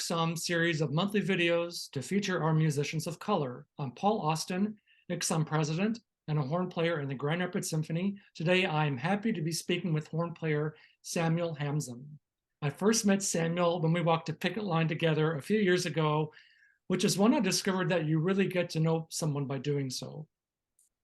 ICSOM series of monthly videos to feature our musicians of color. I'm Paul Austin, ICSOM president and a horn player in the Grand Rapids Symphony. Today, I'm happy to be speaking with horn player Samuel Hamzem. I first met Samuel when we walked a picket line together a few years ago, which is when I discovered that you really get to know someone by doing so.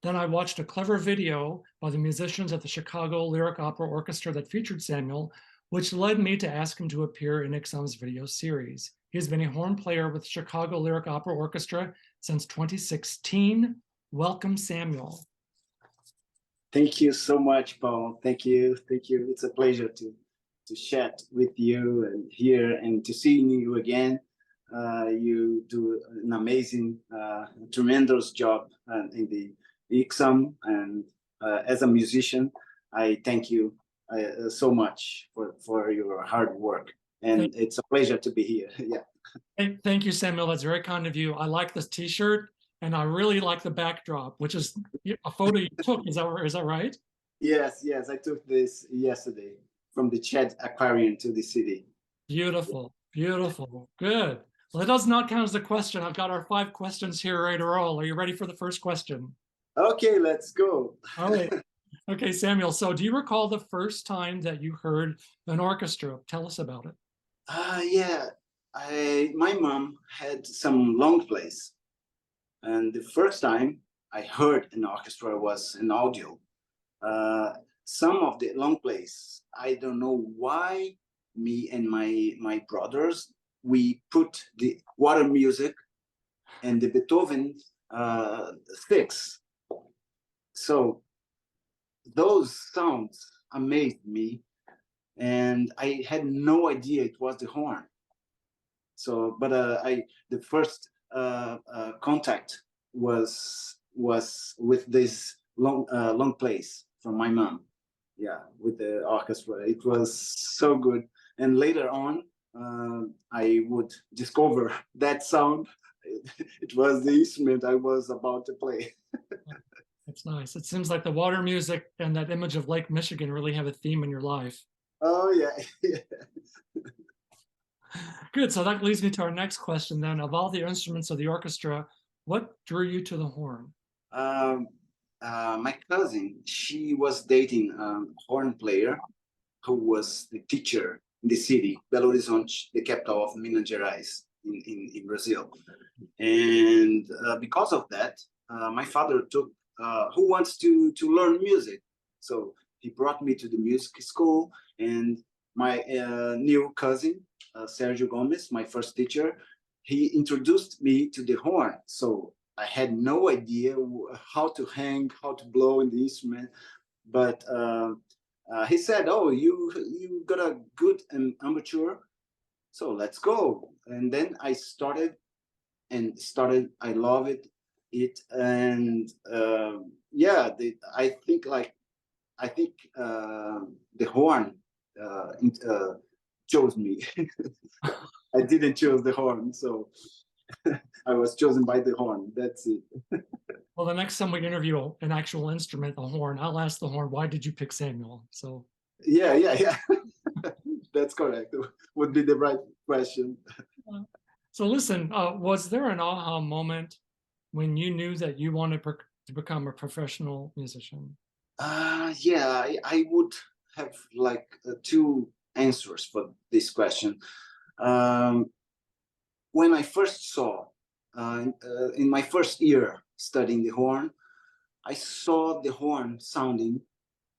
Then I watched a clever video by the musicians at the Chicago Lyric Opera Orchestra that featured Samuel, which led me to ask him to appear in ICSOM's video series. He's been a horn player with Chicago Lyric Opera Orchestra since 2016. Welcome, Samuel. Thank you so much, Paul. Thank you. Thank you. It's a pleasure to chat with you and here and to see you again. You do an amazing, tremendous job in the ICSOM, and as a musician, I thank you so much for your hard work, and it's a pleasure to be here. Yeah. Thank you, Samuel. That's very kind of you. I like this T-shirt, and I really like the backdrop, which is a photo you took. Is that right? Yes, I took this yesterday from the Ched Aquarium to the city. Beautiful, beautiful, good. Well, it does not count as a question. I've got our 5 questions here ready to roll. Are you ready for the first question? Okay, let's go. All right. Okay, Samuel, so do you recall the first time that you heard an orchestra? Tell us about it. Yeah, my mom had some long plays, and the first time I heard an orchestra was an audio. Some of the long plays, I don't know why me and my brothers, we put the water music and the Beethoven sticks. So those sounds amazed me, and I had no idea it was the horn. So, but the first contact was with this long plays from my mom. Yeah, with the orchestra. It was so good. And later on, I would discover that sound. It was the instrument I was about to play. That's nice. It seems like the water music and that image of Lake Michigan really have a theme in your life. Oh, yeah. Good. So that leads me to our next question then. Of all the instruments of the orchestra, what drew you to the horn? My cousin, she was dating a horn player who was the teacher in the city, Belo Horizonte, the capital of Minas Gerais in Brazil. And because of that, my father took, who wants to learn music. So he brought me to the music school, and my new cousin, Sergio Gomez, my first teacher, he introduced me to the horn. So I had no idea how to hang, how to blow in the instrument, but he said, "Oh, you got a good amateur, so let's go." And then I started. I love it, and yeah, I think the horn chose me. I didn't choose the horn, so I was chosen by the horn. That's it. Well, the next time we interview an actual instrument, the horn, I'll ask the horn, why did you pick Samuel? So yeah. That's correct. Would be the right question. So listen, was there an aha moment when you knew that you wanted to become a professional musician? Yeah, I would have like 2 answers for this question. When I first saw, in my first year studying the horn, I saw the horn sounding.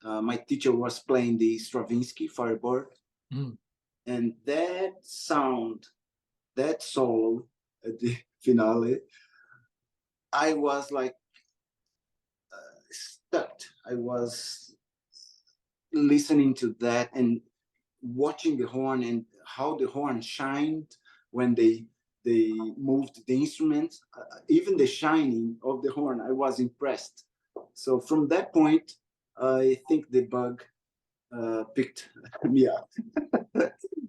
My teacher was playing the Stravinsky Firebird, and that sound, that solo at the finale, I was like stuck. I was listening to that and watching the horn and how the horn shined when they moved the instrument. Even the shining of the horn, I was impressed. So from that point, I think the bug picked me up.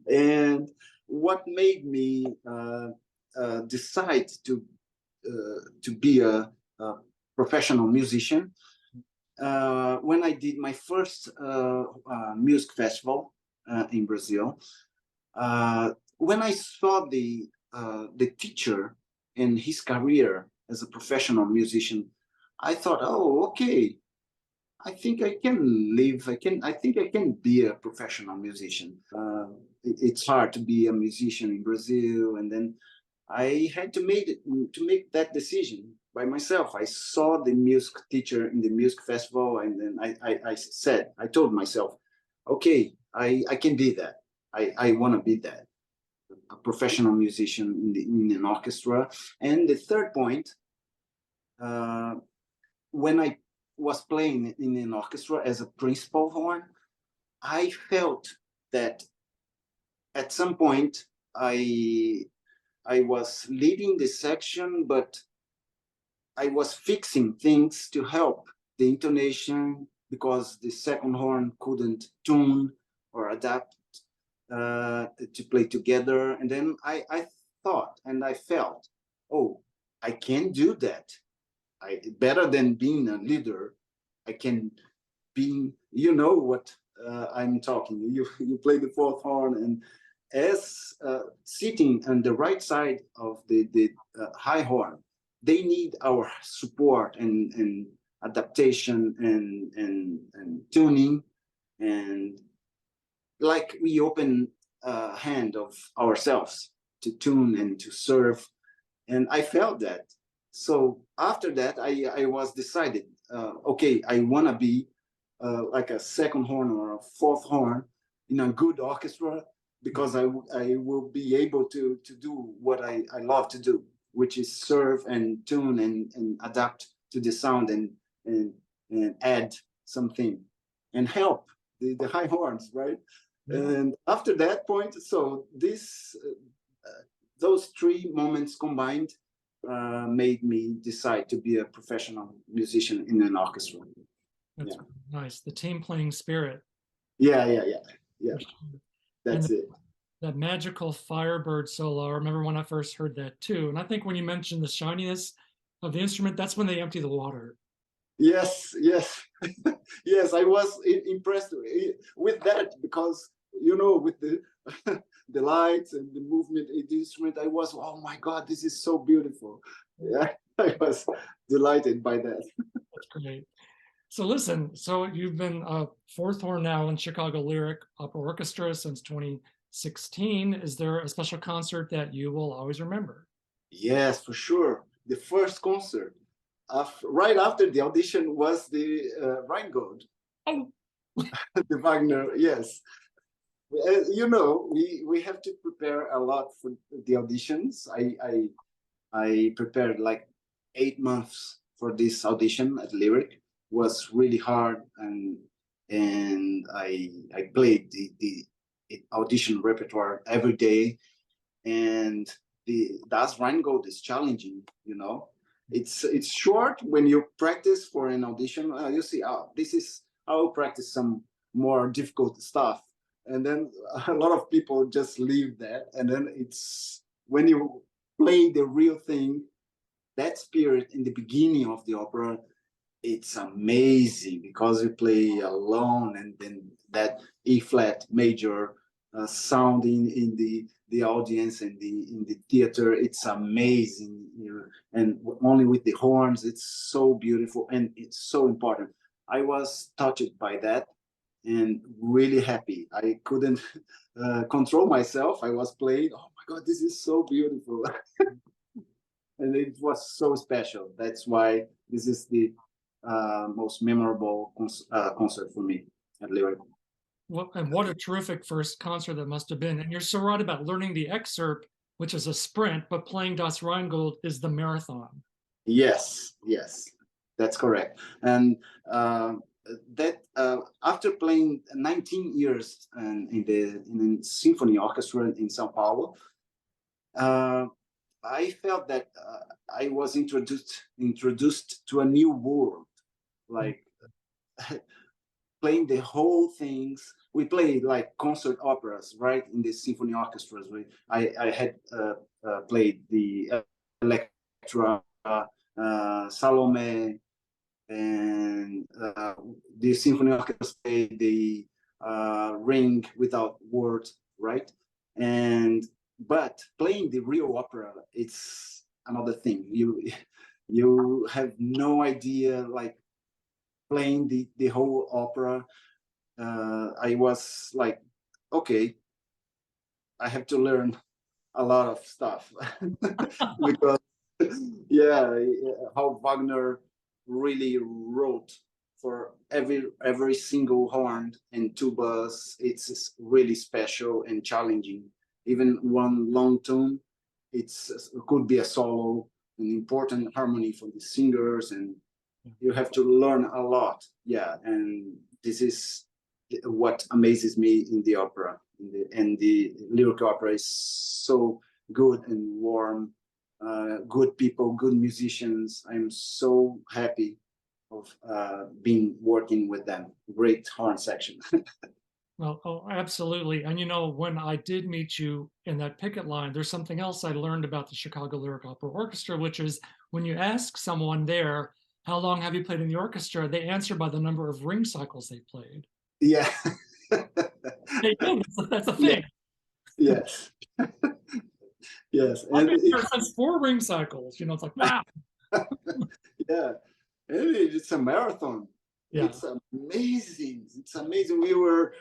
And what made me decide to be a professional musician, when I did my first music festival in Brazil, when I saw the teacher and his career as a professional musician, I thought, oh, okay, I think I can live. I think I can be a professional musician. It's hard to be a musician in Brazil, and then I had to make that decision by myself. I saw the music teacher in the music festival, and then I told myself, okay, I can be that. I want to be that, a professional musician in an orchestra. And the third point, uh, when I was playing in an orchestra as a principal horn, I felt that at some point I was leading the section, but I was fixing things to help the intonation because the second horn couldn't tune or adapt to play together. And then I thought and I felt, oh, I can do that. Better than being a leader, I can be, you know what I'm talking. You play the fourth horn, and as sitting on the right side of the high horn, they need our support and adaptation and tuning, and like we open a hand of ourselves to tune and to serve, and I felt that. So after that, I was decided, okay, I want to be like a second horn or a fourth horn in a good orchestra, because I will be able to do what I love to do, which is serve and tune and adapt to the sound and and add something and help the high horns, right? Yeah. And after that point, so this those three moments combined made me decide to be a professional musician in an orchestra. That's nice. The team playing spirit. Yeah. And That's it. that magical Firebird solo, I remember when I first heard that too. And I think when you mentioned the shininess of the instrument, that's when they empty the water. Yes. Yes, I was impressed with that because, you know, with the the lights and the movement in the instrument, I was, oh my God, this is so beautiful. Yeah, I was delighted by that. That's great. So listen, so you've been a fourth horn now in Chicago Lyric Opera Orchestra since 2016. Is there a special concert that you will always remember? Yes, for sure. The first concert, right after the audition, was the Rheingold. Oh. The Wagner, yes. You know, we have to prepare a lot for the auditions. I prepared like 8 months for this audition at Lyric. It was really hard, and I played the audition repertoire every day, and the Das Rheingold is challenging. You know, it's short when you practice for an audition. You see, this is I'll practice some more difficult stuff, and then a lot of people just leave that, and then it's when you play the real thing, that spirit in the beginning of the opera, it's amazing because you play alone, and then that E flat major sound in the audience and in the theater, it's amazing. You know, and only with the horns, it's so beautiful and it's so important. I was touched by that and really happy. I couldn't control myself. I was playing, oh my God, this is so beautiful. And it was so special. That's why this is the most memorable concert for me at Lyric. Well, and what a terrific first concert that must have been. And you're so right about learning the excerpt, which is a sprint, but playing Das Rheingold is the marathon. Yes, that's correct. And that after playing 19 years in the symphony orchestra in São Paulo, I felt that I was introduced to a new world, like playing the whole things. We played like concert operas, right? In the symphony orchestras. I had played the Electra, Salome, and the symphony orchestra played the Ring Without Words, right? And but playing the real opera, it's another thing. You have no idea, like playing the whole opera. I was like, okay, I have to learn a lot of stuff because yeah, how Wagner really wrote for every single horn and tubas. It's really special and challenging. Even one long tune, it could be a solo, an important harmony for the singers, and you have to learn a lot. Yeah, and this is what amazes me in the opera. And the lyric opera is so good and warm, good people, good musicians. I'm so happy of being working with them. Great horn section. Well, oh, absolutely. And you know, when I did meet you in that picket line, there's something else I learned about the Chicago Lyric Opera Orchestra, which is when you ask someone there, how long have you played in the orchestra? They answer by the number of ring cycles they played. Yeah. They do. That's a Yeah. thing. Yes. Yes. I've And been here since 4 ring cycles. You know, it's like, wow. yeah, it's a marathon. Yeah. It's amazing. It's amazing. We were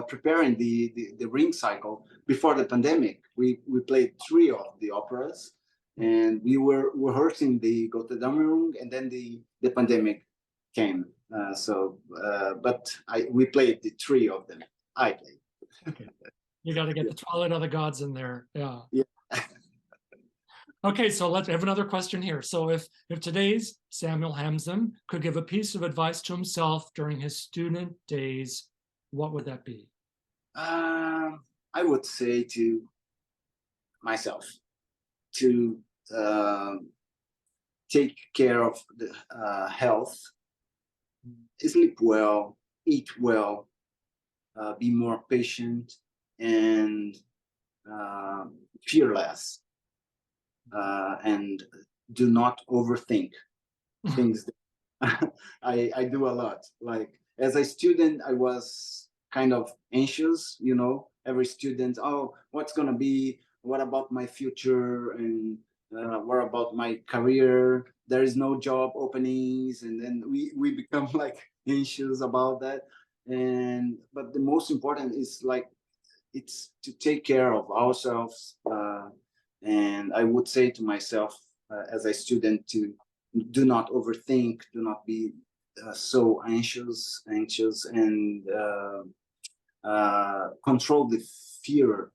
preparing the ring cycle before the pandemic. We played 3 of the operas, and we were rehearsing the Gotterdammerung, and then the pandemic came. But we played the 3 of them. I played. Okay. You got to get the Twilight of the Gods in there. Yeah. Yeah. Okay, so let's have another question here. So if today's Samuel Hamzem could give a piece of advice to himself during his student days, what would that be? I would say to myself to take care of the health, sleep well, eat well, be more patient, and fearless, and do not overthink things. I do a lot. Like as a student, I was kind of anxious, you know, every student, oh, what's gonna be, what about my future, and what about my career? There is no job openings, and then we become like anxious about that. And but the most important is like it's to take care of ourselves. And I would say to myself as a student to do not overthink, do not be so anxious, and control the fear,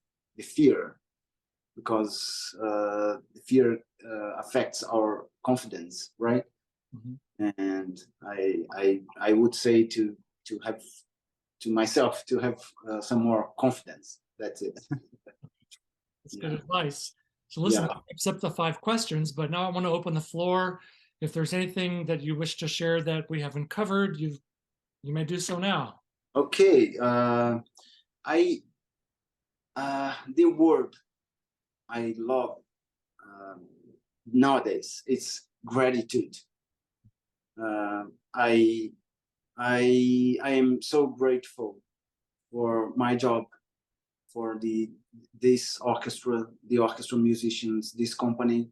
because the fear affects our confidence, right? Mm-hmm. And I would say to have to myself to have some more confidence. That's it. That's good advice. So listen, that wraps up the 5 questions, but now I want to open the floor. If there's anything that you wish to share that we haven't covered, you may do so now. Okay. The word I love nowadays it's gratitude. I am so grateful for my job, for this orchestra, the orchestra musicians, this company,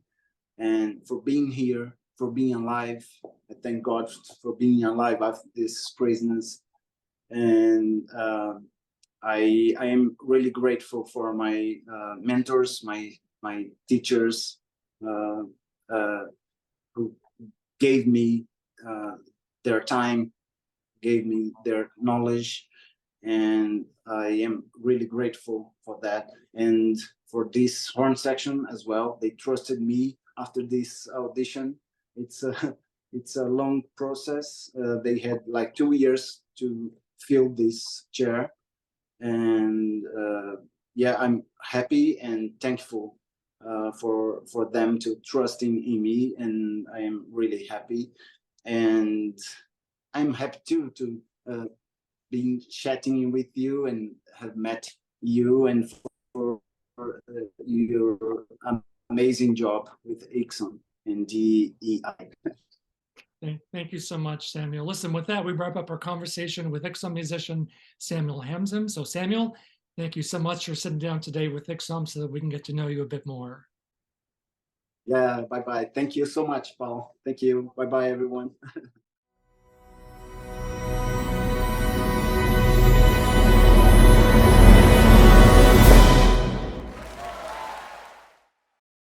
and for being here, for being alive. I thank God for being alive after this craziness, and I am really grateful for my mentors, my teachers, who gave me their time, gave me their knowledge, and I am really grateful for that. And for this horn section as well, they trusted me after this audition. It's a long process. They had like 2 years to fill this chair, and yeah, I'm happy and thankful for them to trusting in me, and I am really happy. And I'm happy too to being chatting with you and have met you, and for your amazing job with ICSOM and DEI. Thank you so much, Samuel. Listen, with that, we wrap up our conversation with ICSOM musician Samuel Hamzem. So Samuel, Thank you so much for sitting down today with ICSOM so that we can get to know you a bit more. Yeah, bye bye. Thank you so much, Paul. Thank you. Bye bye, everyone.